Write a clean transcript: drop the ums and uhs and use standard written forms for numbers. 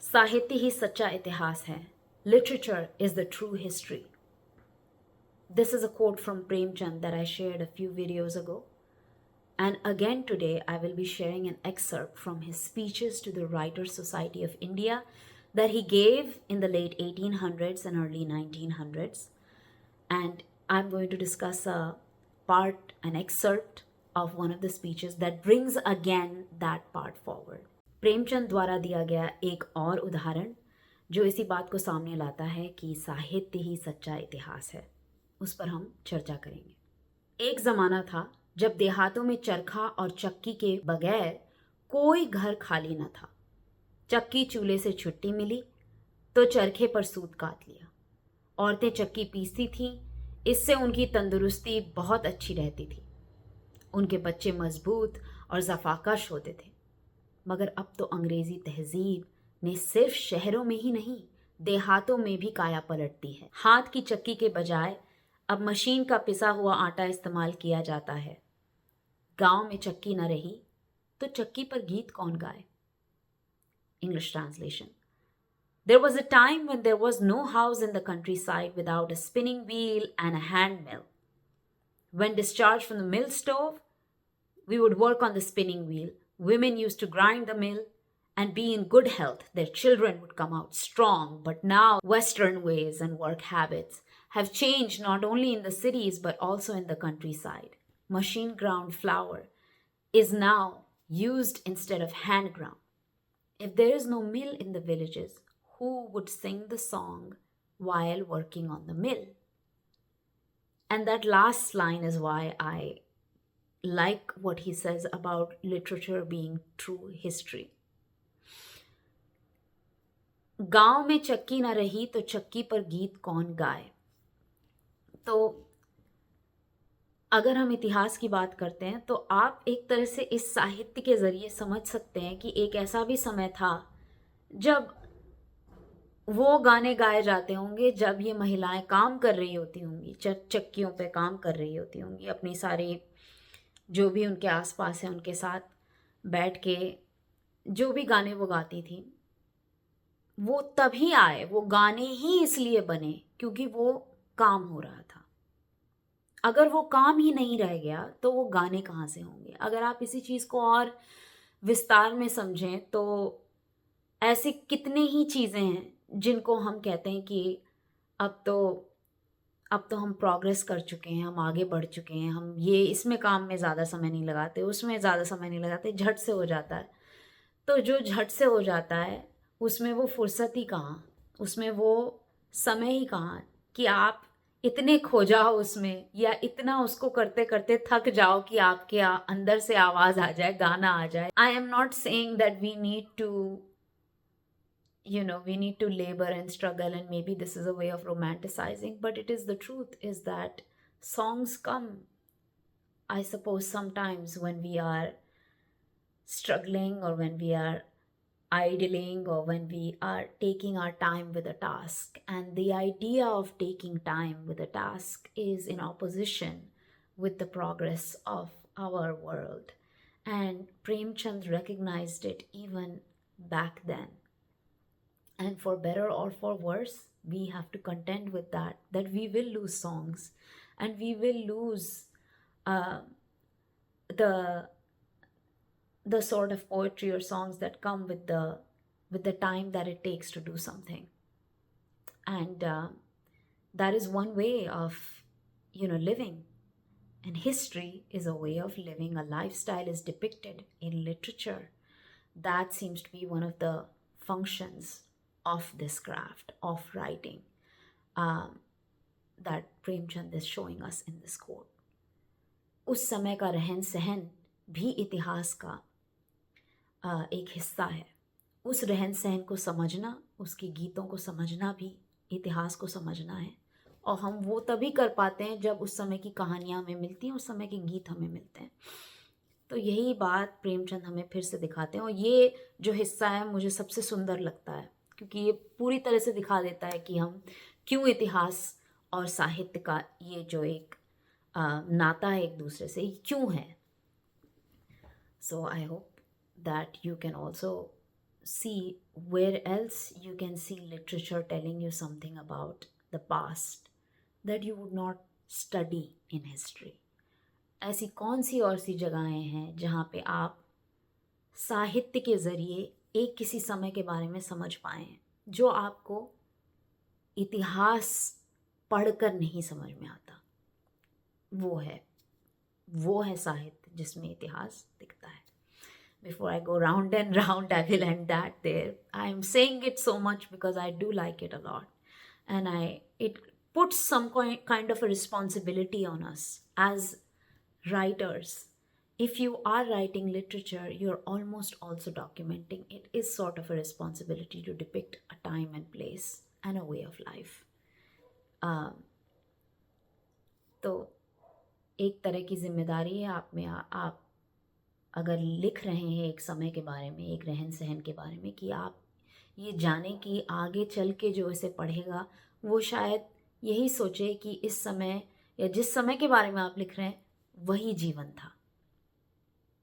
साहित्य ही सच्चा इतिहास है. Literature is the true history. This is a quote from Premchand that I shared a few videos ago. And again today, I will be sharing an excerpt from his speeches to the Writers' Society of India that he gave in the late 1800s and early 1900s. And I'm going to discuss an excerpt of one of the speeches that brings again that part forward. Premchand द्वारा दिया गया एक और उदाहरण जो इसी बात को सामने लाता है कि साहित्य ही सच्चा इतिहास है, उस पर हम चर्चा करेंगे. एक ज़माना था जब देहातों में चरखा और चक्की के बगैर कोई घर खाली न था. चक्की चूल्हे से छुट्टी मिली तो चरखे पर सूत काट लिया. औरतें चक्की पीसती थीं, इससे उनकी तंदुरुस्ती बहुत अच्छी रहती थी. उनके बच्चे मजबूत और ज़फ़ाकश होते थे. मगर अब तो अंग्रेज़ी तहजीब ने सिर्फ शहरों में ही नहीं, देहातों में भी काया पलट दी है. हाथ की चक्की के बजाय अब मशीन का पिसा हुआ आटा इस्तेमाल किया जाता है. गांव में चक्की न रही तो चक्की पर गीत कौन गाए? English translation. There was a time when there was no house in the countryside without a spinning wheel and a hand mill. When discharged from the mill stove, we would work on the spinning wheel. Women used to grind the mill and be in good health. Their children would come out strong. But now, Western ways and work habits have changed not only in the cities but also in the countryside. Machine ground flour is now used instead of hand ground. If there is no mill in the villages, who would sing the song while working on the mill? And that last line is why I like what he says about literature being true history. गांव में चक्की न रही तो चक्की पर गीत कौन गाए. तो अगर हम इतिहास की बात करते हैं तो आप एक तरह से इस साहित्य के ज़रिए समझ सकते हैं कि एक ऐसा भी समय था जब वो गाने गाए जाते होंगे जब ये महिलाएं काम कर रही होती होंगी, चक्कियों पे काम कर रही होती होंगी, अपनी सारी जो भी उनके आसपास है उनके साथ बैठ के जो भी गाने वो गाती थी वो तभी आए. वो गाने ही इसलिए बने क्योंकि वो काम हो रहा था. अगर वो काम ही नहीं रह गया तो वो गाने कहाँ से होंगे. अगर आप इसी चीज़ को और विस्तार में समझें तो ऐसे कितने ही चीज़ें हैं जिनको हम कहते हैं कि अब तो हम प्रोग्रेस कर चुके हैं, हम आगे बढ़ चुके हैं, हम ये इसमें काम में ज़्यादा समय नहीं लगाते, उसमें ज़्यादा समय नहीं लगाते, झट से हो जाता है. तो जो झट से हो जाता है उसमें वो फुर्सत ही कहाँ, उसमें वो समय ही कहाँ कि आप इतने खो जाओ उसमें या इतना उसको करते करते थक जाओ कि आपके अंदर से आवाज़ आ जाए, गाना आ जाए. I am not saying that we need to we need to labor and struggle, and maybe this is a way of romanticizing, but it is the truth is that songs come, I suppose, sometimes when we are struggling or when we are idling or when we are taking our time with a task. And the idea of taking time with a task is in opposition with the progress of our world. And Premchand recognized it even back then. And for better or for worse, we have to contend with that we will lose songs and we will lose the sort of poetry or songs that come with the time that it takes to do something. And that is one way of living. And history is a way of living. A lifestyle is depicted in literature. That seems to be one of the functions of this craft of writing that Premchand is showing us in this quote. उस समय का रहन सहन भी इतिहास का एक हिस्सा है. उस रहन सहन को समझना, उसके गीतों को समझना भी इतिहास को समझना है. और हम वो तभी कर पाते हैं जब उस समय की कहानियाँ हमें मिलती हैं, उस समय के गीत हमें मिलते हैं. तो यही बात प्रेमचंद हमें फिर से दिखाते हैं. और ये जो हिस्सा है मुझे सबसे सुंदर लगता है क्योंकि ये पूरी तरह से दिखा देता है कि हम क्यों इतिहास और साहित्य का ये जो एक नाता है एक दूसरे से क्यों है. So I hope that you can also see where else you can see literature telling you something about the past that you would not study in history. ऐसी कौन सी और सी जगहें हैं जहाँ पे आप साहित्य के ज़रिए एक किसी समय के बारे में समझ पाएँ जो आपको इतिहास पढ़कर नहीं समझ में आता। वो है साहित्य जिसमें इतिहास दिखता है। Before I go round and round, I will end that there. I'm saying it so much because I do like it a lot, and it puts some kind of a responsibility on us as writers. If you are writing literature, you're almost also documenting. It is sort of a responsibility to depict a time and place and a way of life. तो एक तरह की जिम्मेदारी है आप में। आप अगर लिख रहे हैं एक समय के बारे में, एक रहन सहन के बारे में, कि आप ये जानें कि आगे चल के जो इसे पढ़ेगा वो शायद यही सोचे कि इस समय या जिस समय के बारे में आप लिख रहे हैं वही जीवन था।